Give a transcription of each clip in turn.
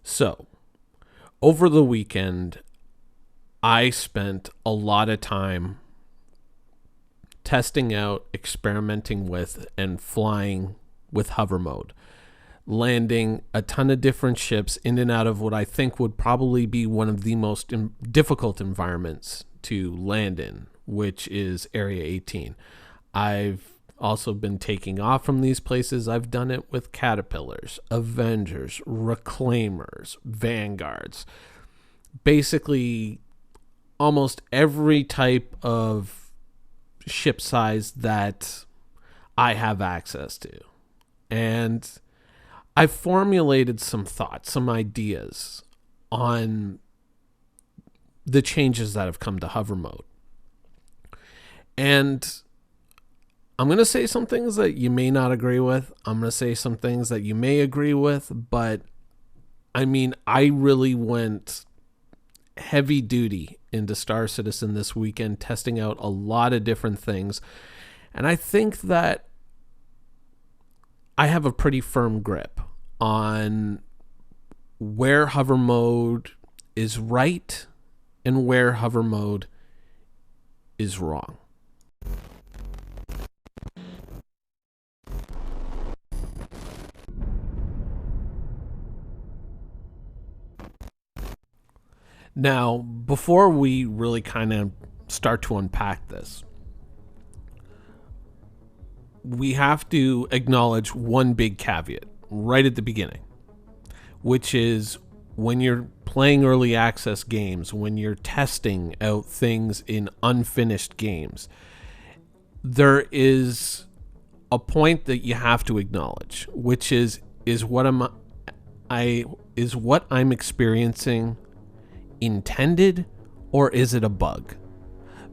So, over the weekend, I spent a lot of time testing out, experimenting with, and flying with hover mode, landing a ton of different ships in and out of what I think would probably be one of the most difficult environments to land in, which is Area 18. I've also been taking off from these places. I've done it with Caterpillars, Avengers, Reclaimers, Vanguards. Basically, almost every type of ship size that I have access to. And I've formulated some thoughts, some ideas on the changes that have come to hover mode. And I'm going to say some things that you may not agree with. I'm going to say some things that you may agree with. But, I mean, I really went heavy duty into Star Citizen this weekend, testing out a lot of different things. And I think that I have a pretty firm grip on where hover mode is right and where hover mode is wrong. Now, before we really kind of start to unpack this, we have to acknowledge one big caveat right at the beginning, which is when you're playing early access games, when you're testing out things in unfinished games, there is a point that you have to acknowledge, which is what I'm experiencing intended, or is it a bug?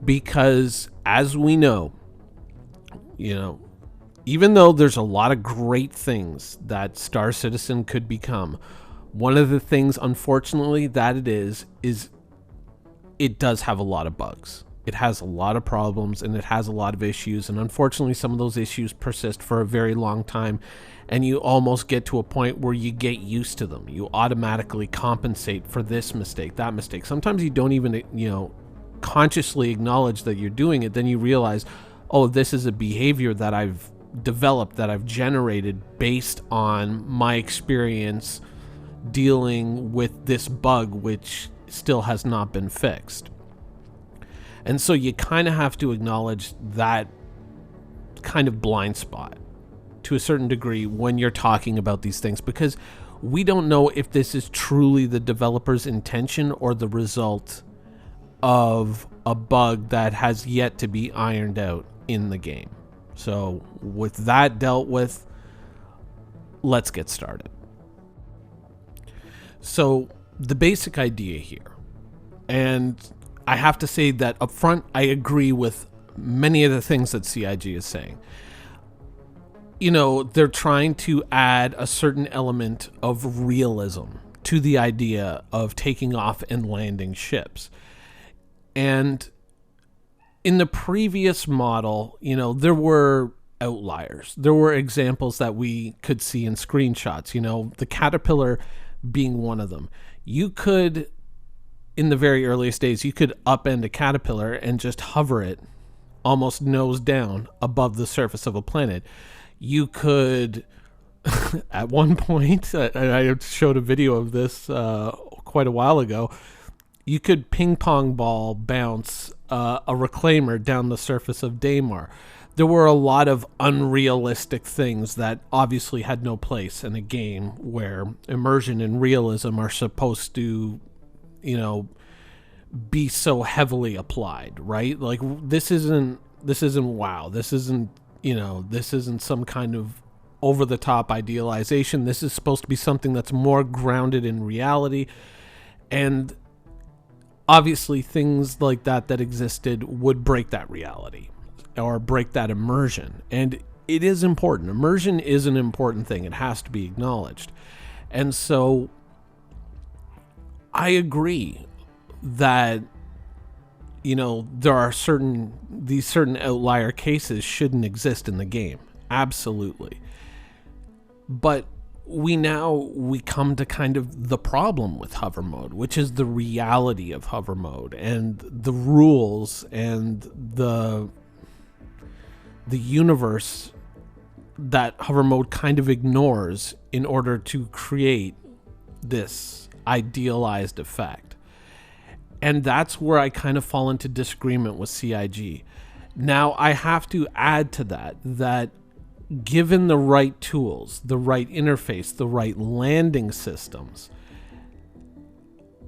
Because as we know, even though there's a lot of great things that Star Citizen could become, one of the things, unfortunately, that it is it does have a lot of bugs. It has a lot of problems and it has a lot of issues. And unfortunately, some of those issues persist for a very long time. And you almost get to a point where you get used to them. You automatically compensate for this mistake, that mistake. Sometimes you don't even, consciously acknowledge that you're doing it. Then you realize, oh, this is a behavior that I've developed, that I've generated based on my experience dealing with this bug, which still has not been fixed. And so you kind of have to acknowledge that kind of blind spot to a certain degree when you're talking about these things, because we don't know if this is truly the developer's intention or the result of a bug that has yet to be ironed out in the game. So with that dealt with, let's get started. So the basic idea here, and I have to say that up front, I agree with many of the things that CIG is saying. They're trying to add a certain element of realism to the idea of taking off and landing ships. And in the previous model, there were outliers. There were examples that we could see in screenshots, the Caterpillar being one of them. You could, in the very earliest days, you could upend a Caterpillar and just hover it almost nose down above the surface of a planet. You could, at one point, I showed a video of this quite a while ago, you could ping pong ball bounce a Reclaimer down the surface of Daymar. There were a lot of unrealistic things that obviously had no place in a game where immersion and realism are supposed to, be so heavily applied, right? Like this isn't WoW. This isn't some kind of over the top idealization. This is supposed to be something that's more grounded in reality. And obviously things like that existed would break that reality or break that immersion. And it is important. Immersion is an important thing. It has to be acknowledged. And so I agree that there are certain outlier cases shouldn't exist in the game. Absolutely. But we come to kind of the problem with hover mode, which is the reality of hover mode and the rules and the universe that hover mode kind of ignores in order to create this idealized effect. And that's where I kind of fall into disagreement with CIG. Now, I have to add to that given the right tools, the right interface, the right landing systems,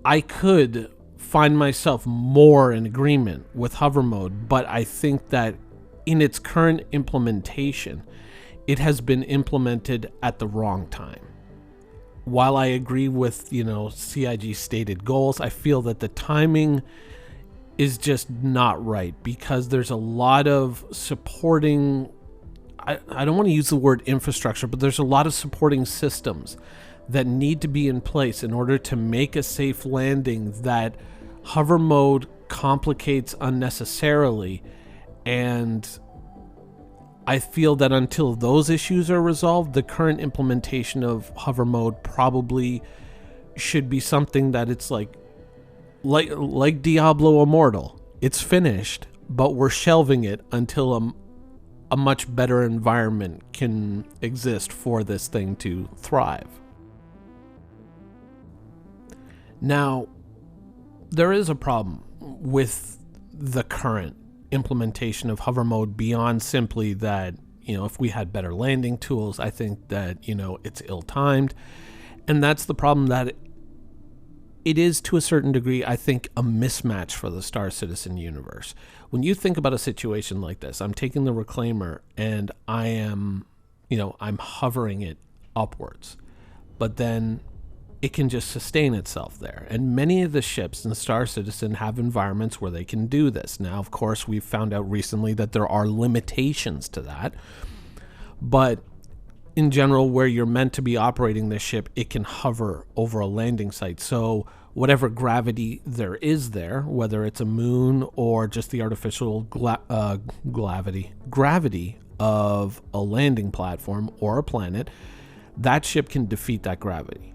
I could find myself more in agreement with hover mode, but I think that in its current implementation, it has been implemented at the wrong time. While I agree with, CIG's stated goals, I feel that the timing is just not right because there's a lot of supporting, I don't want to use the word infrastructure, but there's a lot of supporting systems that need to be in place in order to make a safe landing that hover mode complicates unnecessarily. And I feel that until those issues are resolved, the current implementation of hover mode probably should be something that it's like Diablo Immortal. It's finished, but we're shelving it until a much better environment can exist for this thing to thrive. Now, there is a problem with the current implementation of hover mode beyond simply that, if we had better landing tools. I think that, it's ill-timed. And that's the problem, that it is, to a certain degree, I think, a mismatch for the Star Citizen universe. When you think about a situation like this, I'm taking the Reclaimer and I am, I'm hovering it upwards, but then it can just sustain itself there. And many of the ships in Star Citizen have environments where they can do this. Now, of course, we've found out recently that there are limitations to that, but in general, where you're meant to be operating this ship, it can hover over a landing site. So whatever gravity there is there, whether it's a moon or just the artificial gravity of a landing platform or a planet, that ship can defeat that gravity.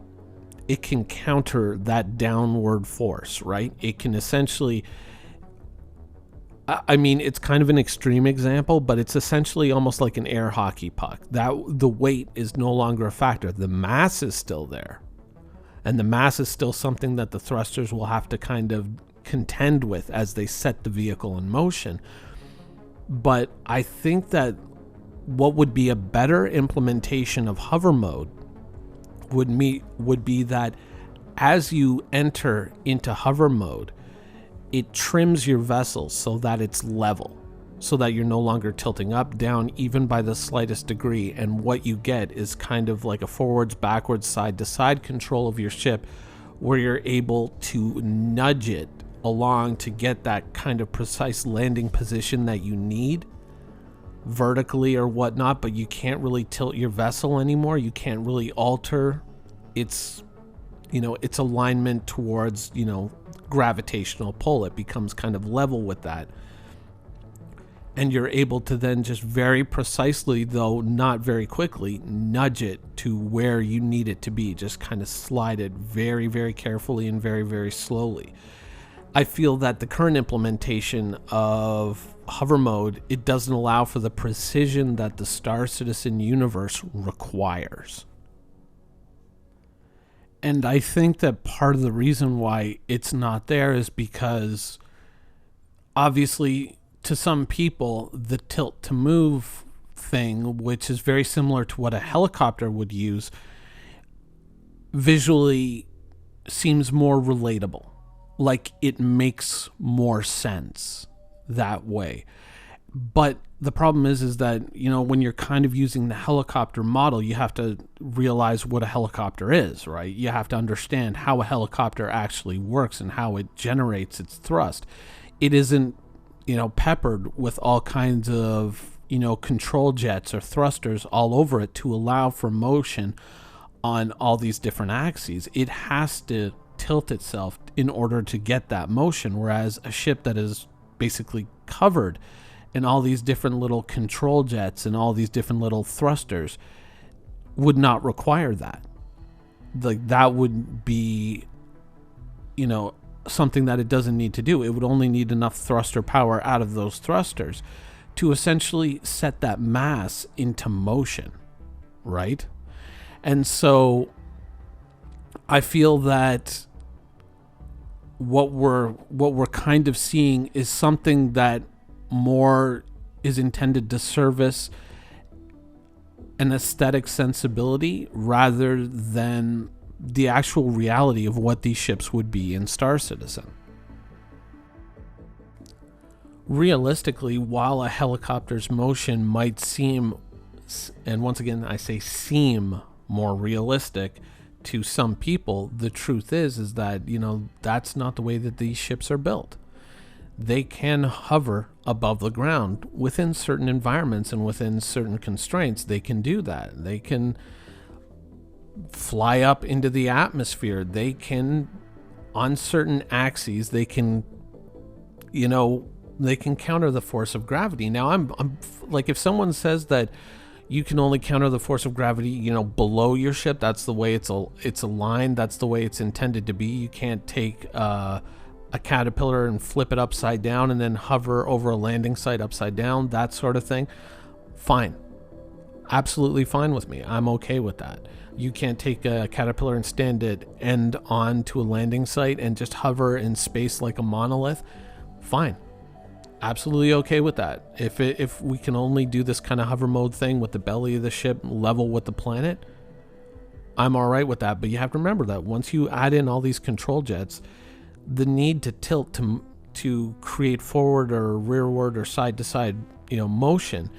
It can counter that downward force, right? It can essentially, it's kind of an extreme example, but it's essentially almost like an air hockey puck. That the weight is no longer a factor. The mass is still there. And the mass is still something that the thrusters will have to kind of contend with as they set the vehicle in motion. But I think that what would be a better implementation of hover mode would be that as you enter into hover mode, it trims your vessel so that it's level, so that you're no longer tilting up, down, even by the slightest degree. And what you get is kind of like a forwards, backwards, side to side control of your ship, where you're able to nudge it along to get that kind of precise landing position that you need vertically or whatnot, but you can't really tilt your vessel anymore. You can't really alter its alignment towards, gravitational pull. It becomes kind of level with that. And you're able to then just very precisely, though not very quickly, nudge it to where you need it to be. Just kind of slide it very, very carefully and very, very slowly. I feel that the current implementation of hover mode, it doesn't allow for the precision that the Star Citizen universe requires. And I think that part of the reason why it's not there is because, obviously, to some people, the tilt to move thing, which is very similar to what a helicopter would use, visually seems more relatable. Like, it makes more sense that way. But the problem is that, when you're kind of using the helicopter model, you have to realize what a helicopter is, right? You have to understand how a helicopter actually works and how it generates its thrust. It isn't, peppered with all kinds of, control jets or thrusters all over it to allow for motion on all these different axes. It has to tilt itself in order to get that motion, whereas a ship that is basically covered in all these different little control jets and all these different little thrusters would not require that. Like, that would be, something that it doesn't need to do. It would only need enough thruster power out of those thrusters to essentially set that mass into motion, right? And so I feel that what we're kind of seeing is something that more is intended to service an aesthetic sensibility rather than the actual reality of what these ships would be in Star Citizen. Realistically, while a helicopter's motion might seem, and once again I say seem, more realistic to some people, the truth is that, that's not the way that these ships are built. They can hover above the ground within certain environments and within certain constraints. They can do that. They can fly up into the atmosphere. They can, on certain axes, they can counter the force of gravity. Now, I'm like, if someone says that you can only counter the force of gravity, below your ship, that's the way it's aligned, that's the way it's intended to be. You can't take a caterpillar and flip it upside down and then hover over a landing site upside down, that sort of thing. Fine. Absolutely fine with me. I'm okay with that. You can't take a caterpillar and stand it end on to a landing site and just hover in space like a monolith. Fine. Absolutely okay with that. If we can only do this kind of hover mode thing with the belly of the ship level with the planet, I'm all right with that. But you have to remember that once you add in all these control jets, the need to tilt to create forward or rearward or side to side, motion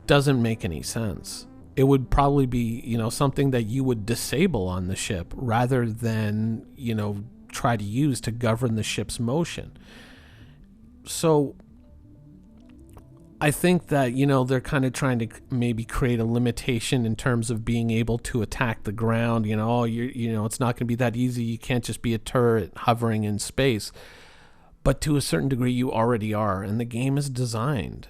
doesn't make any sense. It would probably be, something that you would disable on the ship rather than, try to use to govern the ship's motion. So I think that, they're kind of trying to maybe create a limitation in terms of being able to attack the ground. It's not going to be that easy. You can't just be a turret hovering in space. But to a certain degree, you already are. And the game is designed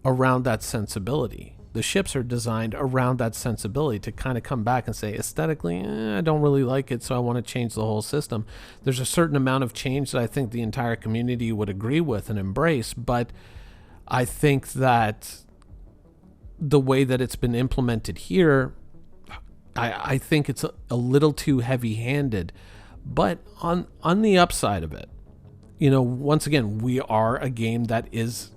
around that sensibility. The ships are designed around that sensibility to kind of come back and say, aesthetically, I don't really like it, so I want to change the whole system. There's a certain amount of change that I think the entire community would agree with and embrace, but I think that the way that it's been implemented here, I think it's a little too heavy-handed. But on the upside of it, once again, we are a game that is,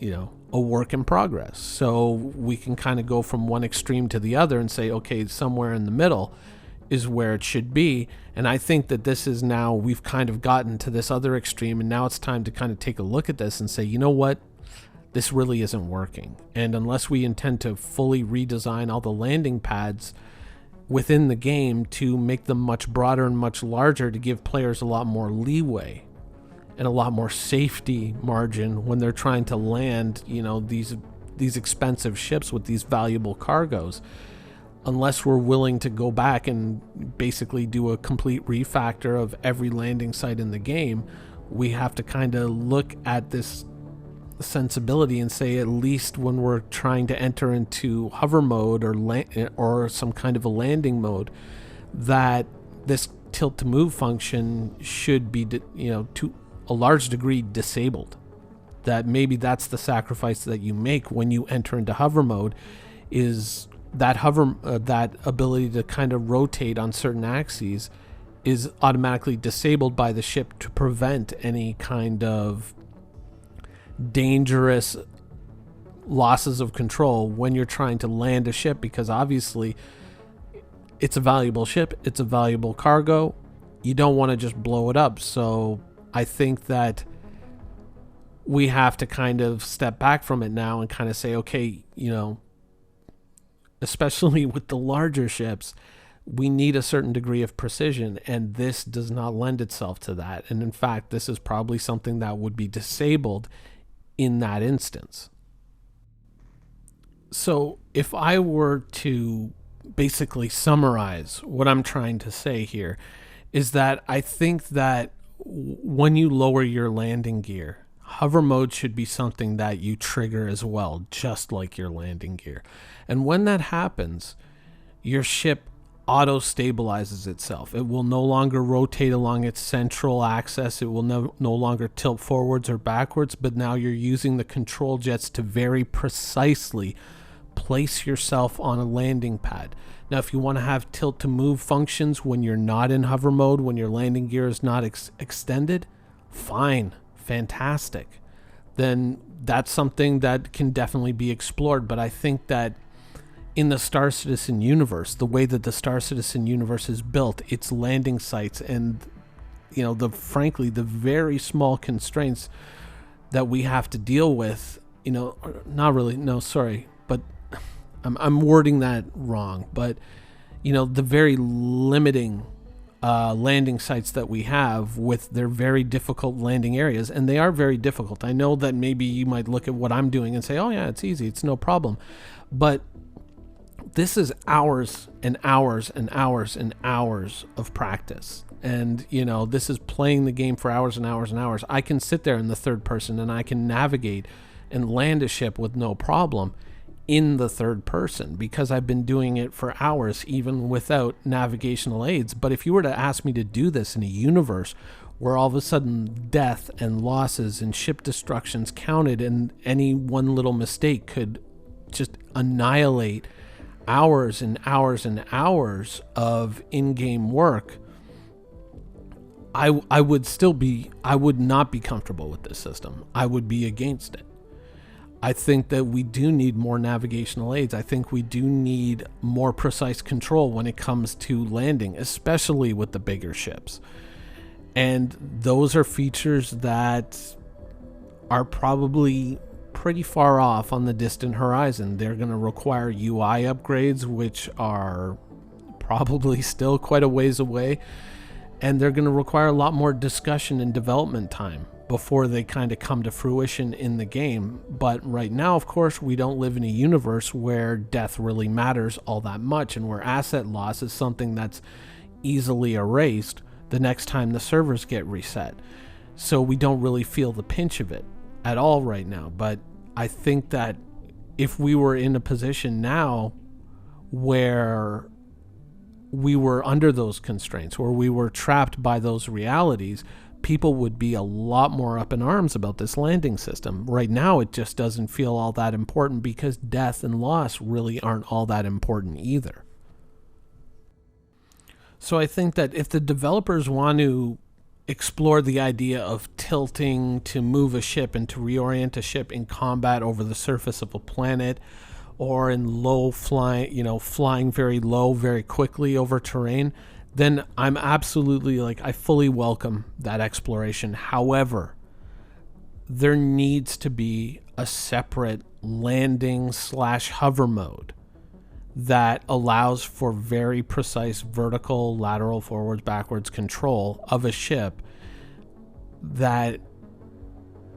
a work in progress. So we can kind of go from one extreme to the other and say, okay, somewhere in the middle is where it should be. And I think that this is now, we've kind of gotten to this other extreme, and now it's time to kind of take a look at this and say, you know what? This really isn't working. And unless we intend to fully redesign all the landing pads within the game to make them much broader and much larger to give players a lot more leeway and a lot more safety margin when they're trying to land, these expensive ships with these valuable cargoes. Unless we're willing to go back and basically do a complete refactor of every landing site in the game, we have to kind of look at this sensibility and say, at least when we're trying to enter into hover mode or some kind of a landing mode, that this tilt to move function should be, to a large degree disabled. That maybe that's the sacrifice that you make when you enter into hover mode, is that that ability to kind of rotate on certain axes is automatically disabled by the ship to prevent any kind of dangerous losses of control when you're trying to land a ship, because obviously it's a valuable ship, it's a valuable cargo. You don't want to just blow it up. So I think that we have to kind of step back from it now and kind of say, okay, especially with the larger ships, we need a certain degree of precision, and this does not lend itself to that. And in fact, this is probably something that would be disabled in that instance. So if I were to basically summarize what I'm trying to say here, is that I think that when you lower your landing gear, hover mode should be something that you trigger as well, just like your landing gear. And when that happens, your ship auto stabilizes itself. It will no longer rotate along its central axis. It will no longer tilt forwards or backwards, but now you're using the control jets to very precisely place yourself on a landing pad. Now, if you want to have tilt to move functions when you're not in hover mode, when your landing gear is not extended, fine, fantastic. Then that's something that can definitely be explored. But I think that in the Star Citizen universe, the way that the Star Citizen universe is built, its landing sites and, frankly, the very small constraints that we have to deal with, not really, no, sorry, but I'm wording that wrong, but, the very limiting landing sites that we have with their very difficult landing areas, and they are very difficult. I know that maybe you might look at what I'm doing and say, oh yeah, it's easy, it's no problem. But this is hours and hours and hours and hours of practice. And, this is playing the game for hours and hours and hours. I can sit there in the third person and I can navigate and land a ship with no problem in the third person because I've been doing it for hours, even without navigational aids. But if you were to ask me to do this in a universe where all of a sudden death and losses and ship destructions counted and any one little mistake could just annihilate hours and hours and hours of in-game work, I would not be comfortable with this system. I would be against it. I think that we do need more navigational aids. I think we do need more precise control when it comes to landing, especially with the bigger ships. And those are features that are probably pretty far off on the distant horizon. They're going to require UI upgrades, which are probably still quite a ways away, and they're going to require a lot more discussion and development time before they kind of come to fruition in the game. But right now, of course, we don't live in a universe where death really matters all that much and where asset loss is something that's easily erased the next time the servers get reset. So we don't really feel the pinch of it at all right now. But I think that if we were in a position now where we were under those constraints, where we were trapped by those realities, people would be a lot more up in arms about this landing system. Right now, it just doesn't feel all that important because death and loss really aren't all that important either. So I think that if the developers want to explore the idea of tilting to move a ship and to reorient a ship in combat over the surface of a planet, or in low flying, flying very low very quickly over terrain, then I'm absolutely I fully welcome that exploration. However, there needs to be a separate landing/hover mode that allows for very precise vertical, lateral, forwards, backwards control of a ship that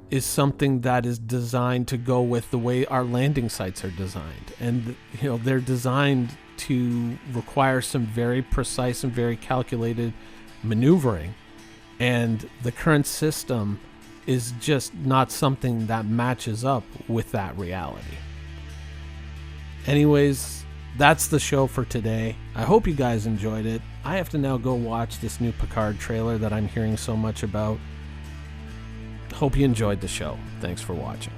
is something that is designed to go with the way our landing sites are designed. And, they're designed to require some very precise and very calculated maneuvering. And the current system is just not something that matches up with that reality. Anyways, that's the show for today. I hope you guys enjoyed it. I have to now go watch this new Picard trailer that I'm hearing so much about. Hope you enjoyed the show. Thanks for watching.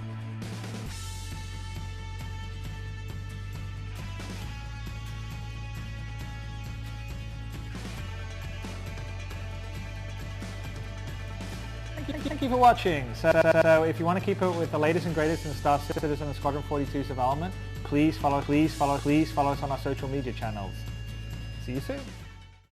Thank you for watching. So if you want to keep up with the latest and greatest in Star Citizen and Squadron 42's development, please follow us on our social media channels. See you soon.